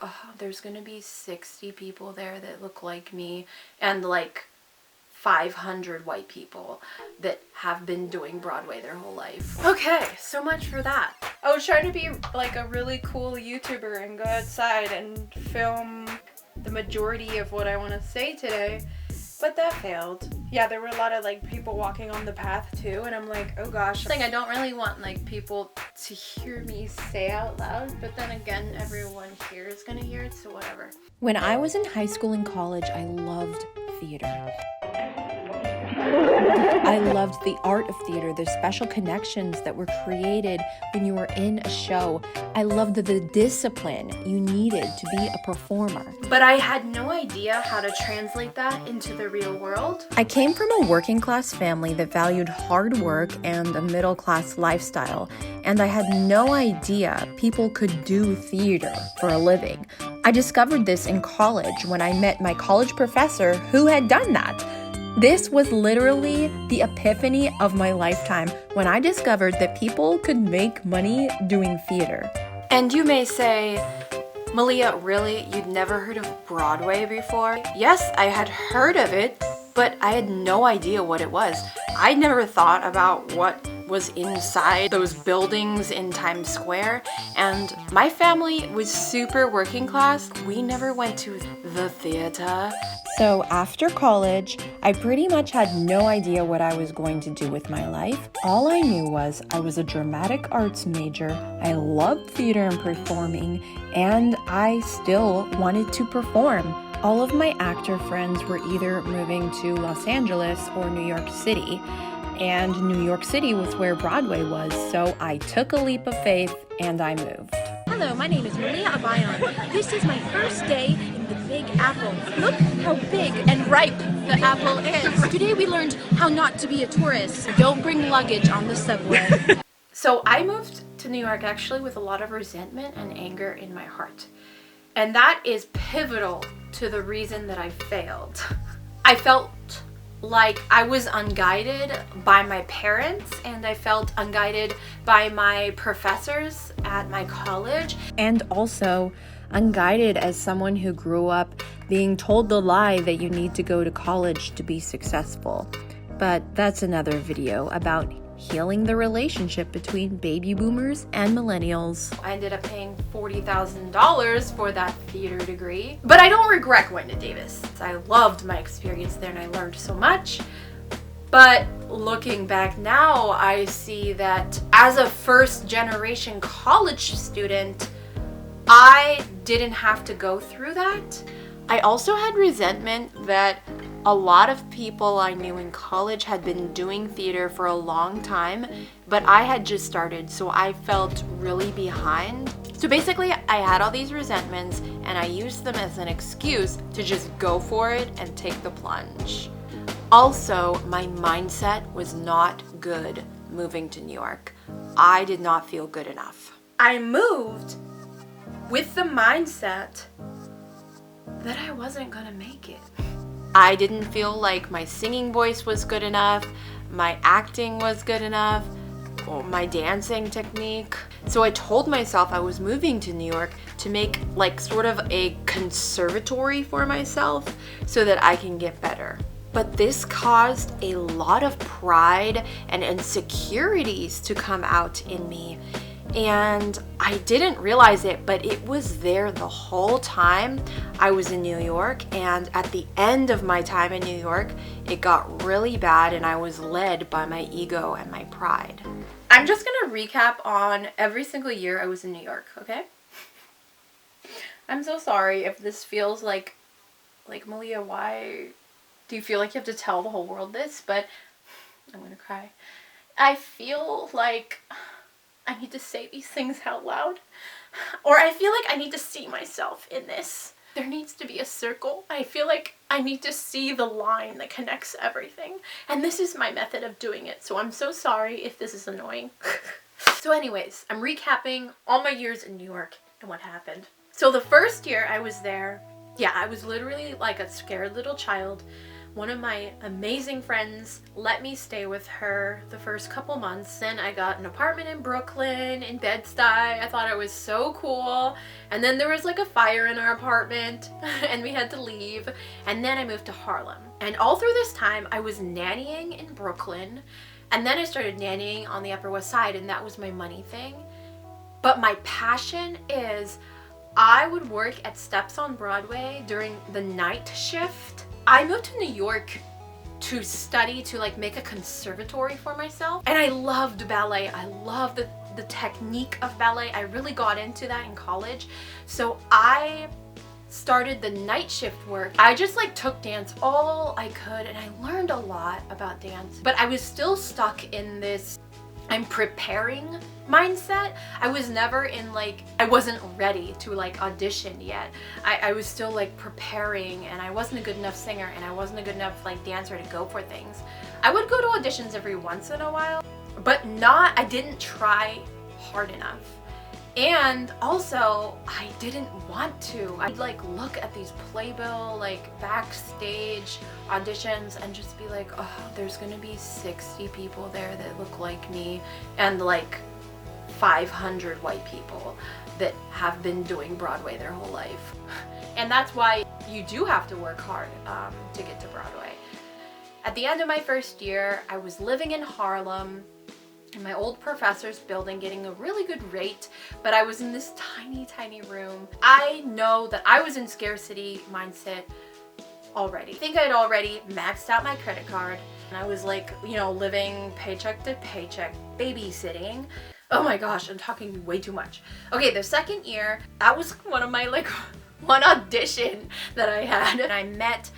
oh, there's gonna be 60 people there that look like me, and like 500 white people that have been doing Broadway their whole life. Okay, so much for that. I was trying to be like a really cool YouTuber and go outside and film the majority of what I want to say today, but that failed. Yeah, there were a lot of like people walking on the path too, and I'm like, oh gosh. I don't really want like people to hear me say out loud, but then again, everyone here is gonna hear it, so whatever. When I was in high school and college, I loved theater. I loved the art of theater, the special connections that were created when you were in a show. I loved the discipline you needed to be a performer. But I had no idea how to translate that into the real world. I came from a working class family that valued hard work and a middle class lifestyle, and I had no idea people could do theater for a living. I discovered this in college when I met my college professor who had done that. This was literally the epiphany of my lifetime when I discovered that people could make money doing theater. And you may say, Malia, really? You'd never heard of Broadway before? Yes, I had heard of it, but I had no idea what it was. I never thought about what was inside those buildings in Times Square, and my family was super working class. We never went to the theater. So after college, I pretty much had no idea what I was going to do with my life. All I knew was I was a dramatic arts major, I loved theater and performing, and I still wanted to perform. All of my actor friends were either moving to Los Angeles or New York City, and New York City was where Broadway was, so I took a leap of faith and I moved. Hello, my name is Malia Abayan. This is my first day in the Big Apple. Look how big and ripe the apple is. Today we learned how not to be a tourist. Don't bring luggage on the subway. So I moved to New York actually with a lot of resentment and anger in my heart. And that is pivotal to the reason that I failed. I felt like I was unguided by my parents, and I felt unguided by my professors at my college. And also unguided as someone who grew up being told the lie that you need to go to college to be successful. But that's another video about healing the relationship between baby boomers and millennials. I ended up paying $40,000 for that theater degree, but I don't regret going to Davis. I loved my experience there and I learned so much. But looking back now, I see that as a first generation college student, I didn't have to go through that. I also had resentment that a lot of people I knew in college had been doing theater for a long time, but I had just started, so I felt really behind. So basically, I had all these resentments and I used them as an excuse to just go for it and take the plunge. Also, my mindset was not good moving to New York. I did not feel good enough. I moved with the mindset that I wasn't gonna make it. I didn't feel like my singing voice was good enough, my acting was good enough, or my dancing technique. So I told myself I was moving to New York to make like sort of a conservatory for myself so that I can get better. But this caused a lot of pride and insecurities to come out in me. And I didn't realize it, but it was there the whole time I was in New York. And at the end of my time in New York, it got really bad and I was led by my ego and my pride. I'm just gonna recap on every single year I was in New York, okay? I'm so sorry if this feels like Malia, why do you feel like you have to tell the whole world this? But I'm gonna cry. I feel like I need to say these things out loud, or I feel like I need to see myself in this. There needs to be a circle. I feel like I need to see the line that connects everything, and this is my method of doing it, so I'm so sorry if this is annoying. So anyways, I'm recapping all my years in New York and what happened. So the first year I was there, yeah, I was literally like a scared little child one of my amazing friends let me stay with her the first couple months. Then I got an apartment in Brooklyn, in Bed-Stuy. I thought it was so cool. And then there was like a fire in our apartment and we had to leave. And then I moved to Harlem. And all through this time, I was nannying in Brooklyn. And then I started nannying on the Upper West Side, and that was my money thing. But my passion is I would work at Steps on Broadway during the night shift. I moved to New York to study, to like make a conservatory for myself. And I loved ballet. I loved the technique of ballet. I really got into that in college. So I started the night shift work. I just like took dance all I could, and I learned a lot about dance. But I was still stuck in this I'm preparing mindset. I was never in like, I wasn't ready to like audition yet. I was still like preparing, and I wasn't a good enough singer, and I wasn't a good enough like dancer to go for things. I would go to auditions every once in a while, but I didn't try hard enough. And also, I didn't want to. I'd like look at these playbill, like backstage auditions and just be like, oh, there's gonna be 60 people there that look like me, and like 500 white people that have been doing Broadway their whole life. And that's why you do have to work hard to get to Broadway. At the end of my first year, I was living in Harlem, in my old professor's building, getting a really good rate, but I was in this tiny room. I know that I was in scarcity mindset already. I think I'd already maxed out my credit card, and I was like, you know, living paycheck to paycheck, babysitting. Oh my gosh, I'm talking way too much. Okay, the second year, that was one of my like one audition that I had, and I met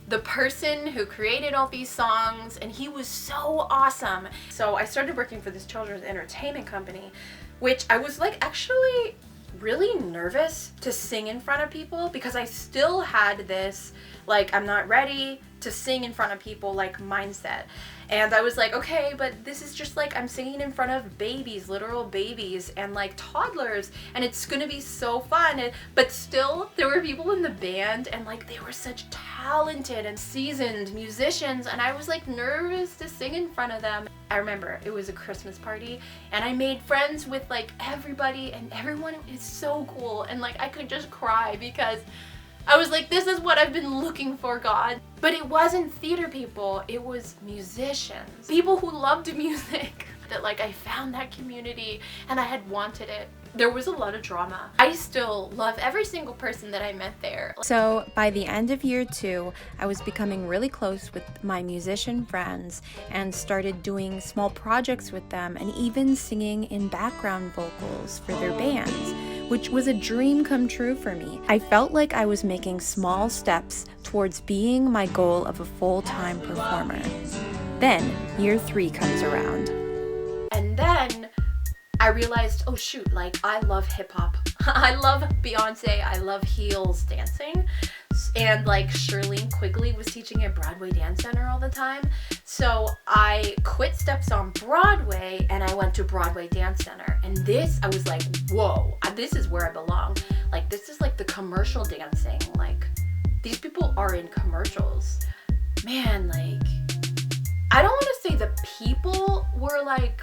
the person who created all these songs, and he was so awesome. So I started working for this children's entertainment company, which I was like actually really nervous to sing in front of people, because I still had this like I'm not ready to sing in front of people like mindset. And I was like, okay, but this is just like I'm singing in front of babies, literal babies, and like toddlers, and it's gonna be so fun. But still, there were people in the band, and like they were such talented and seasoned musicians, and I was like nervous to sing in front of them. I remember it was a Christmas party, and I made friends with like everybody, and everyone is so cool, and like I could just cry because I was like, this is what I've been looking for, God. But it wasn't theater people, it was musicians. People who loved music. That like I found that community and I had wanted it. There was a lot of drama. I still love every single person that I met there. So by the end of year 2, I was becoming really close with my musician friends and started doing small projects with them, and even singing in background vocals for their bands, which was a dream come true for me. I felt like I was making small steps towards being my goal of a full-time performer. Then year 3 comes around. And then I realized, oh shoot, like I love hip hop. I love Beyonce, I love heels dancing. And like Shirlene Quigley was teaching at Broadway Dance Center all the time. So I quit Steps on Broadway and I went to Broadway Dance Center. And this, I was like, whoa, this is where I belong. Like this is like the commercial dancing. Like these people are in commercials. Man, like I don't want to say the people were like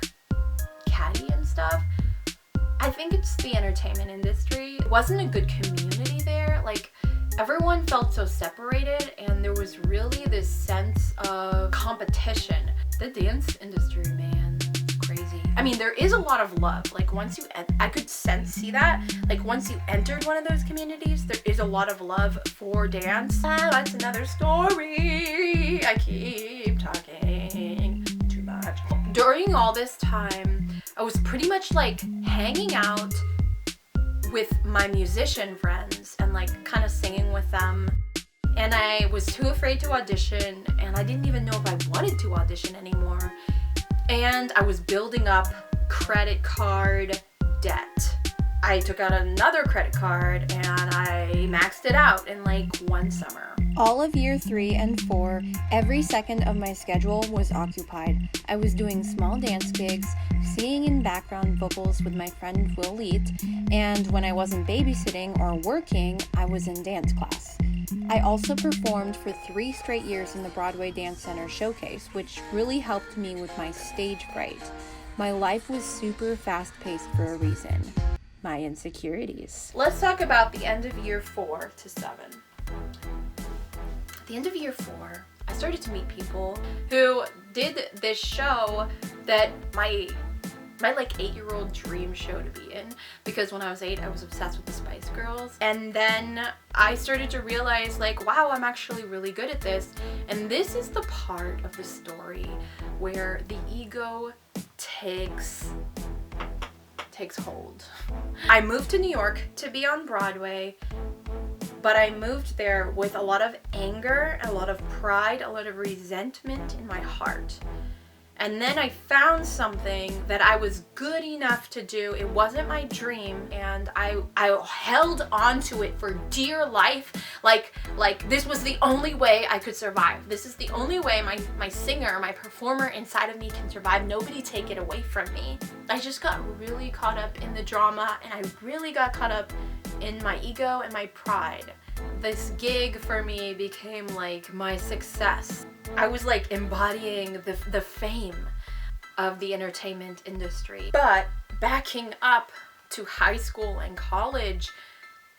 catty and stuff. I think it's the entertainment industry. It wasn't a good community there. Like everyone felt so separated, and there was really this sense of competition. The dance industry, man, crazy. I mean, there is a lot of love. Like once you, I could see that. Like once you entered one of those communities, there is a lot of love for dance. That's another story. I keep talking too much. During all this time, I was pretty much like hanging out with my musician friends and like kind of singing with them. And I was too afraid to audition, and I didn't even know if I wanted to audition anymore. And I was building up credit card debt. I took out another credit card and I maxed it out in like one summer. All of year 3 and 4, every second of my schedule was occupied. I was doing small dance gigs, singing in background vocals with my friend Will Leet, and when I wasn't babysitting or working, I was in dance class. I also performed for 3 straight years in the Broadway Dance Center Showcase, which really helped me with my stage fright. My life was super fast-paced for a reason. My insecurities. Let's talk about the end of year 4 to 7. At the end of year 4, I started to meet people who did this show that my like 8-year-old dream show to be in, because when I was 8 I was obsessed with the Spice Girls, and then I started to realize like, wow, I'm actually really good at this. And this is the part of the story where the ego takes hold. I moved to New York to be on Broadway, but I moved there with a lot of anger, a lot of pride, a lot of resentment in my heart. And then I found something that I was good enough to do. It wasn't my dream, and I held on to it for dear life. Like this was the only way I could survive. This is the only way my singer, my performer inside of me can survive. Nobody take it away from me. I just got really caught up in the drama, and I really got caught up in my ego and my pride. This gig for me became like my success. I was like embodying the fame of the entertainment industry. But backing up to high school and college,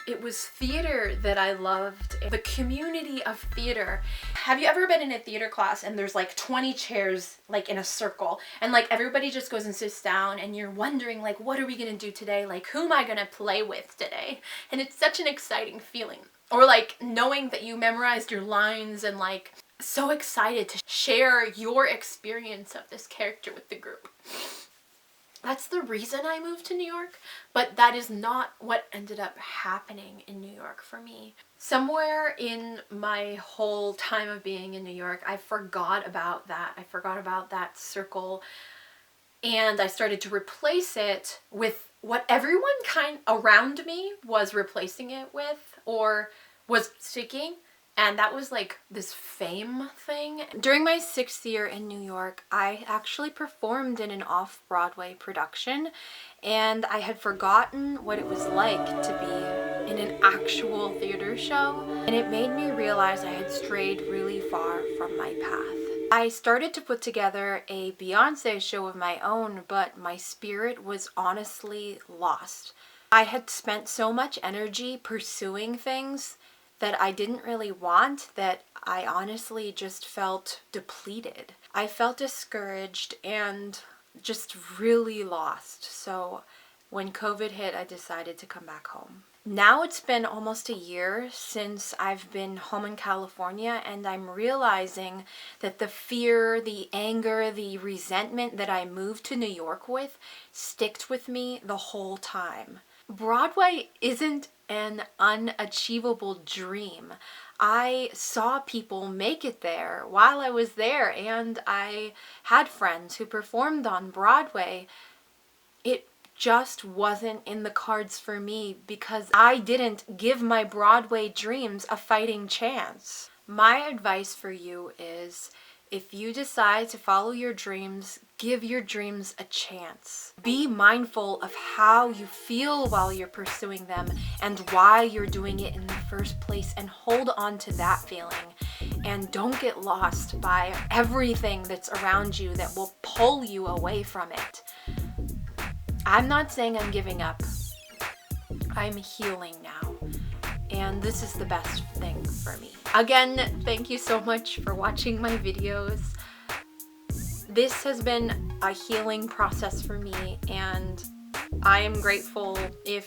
it was theater that I loved. The community of theater. Have you ever been in a theater class and there's like 20 chairs like in a circle, and like everybody just goes and sits down, and you're wondering like, what are we gonna do today? Like, who am I gonna play with today? And it's such an exciting feeling. Or like knowing that you memorized your lines and like so excited to share your experience of this character with the group. That's the reason I moved to New York, but that is not what ended up happening in New York for me. Somewhere in my whole time of being in New York, I forgot about that. I forgot about that circle, and I started to replace it with what everyone around me was replacing it with or was seeking. And that was like this fame thing. During my 6th year in New York, I actually performed in an off-Broadway production, and I had forgotten what it was like to be in an actual theater show, and it made me realize I had strayed really far from my path. I started to put together a Beyonce show of my own, but my spirit was honestly lost. I had spent so much energy pursuing things that I didn't really want, that I honestly just felt depleted. I felt discouraged and just really lost. So when COVID hit, I decided to come back home. Now it's been almost a year since I've been home in California, and I'm realizing that the fear, the anger, the resentment that I moved to New York with sticked with me the whole time. Broadway isn't an unachievable dream. I saw people make it there while I was there, and I had friends who performed on Broadway. It just wasn't in the cards for me because I didn't give my Broadway dreams a fighting chance. My advice for you is, if you decide to follow your dreams, give your dreams a chance. Be mindful of how you feel while you're pursuing them and why you're doing it in the first place, and hold on to that feeling. And don't get lost by everything that's around you that will pull you away from it. I'm not saying I'm giving up. I'm healing now. And this is the best thing for me. Again, thank you so much for watching my videos. This has been a healing process for me, and I am grateful if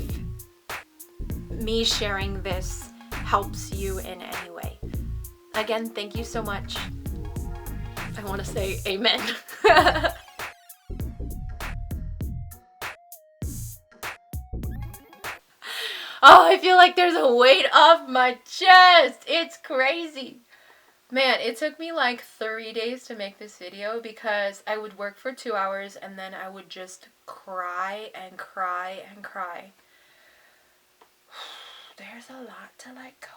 me sharing this helps you in any way. Again, thank you so much. I want to say amen. Oh, I feel like there's a weight off my chest. It's crazy. Man, it took me like 30 days to make this video because I would work for 2 hours and then I would just cry and cry and cry. There's a lot to let go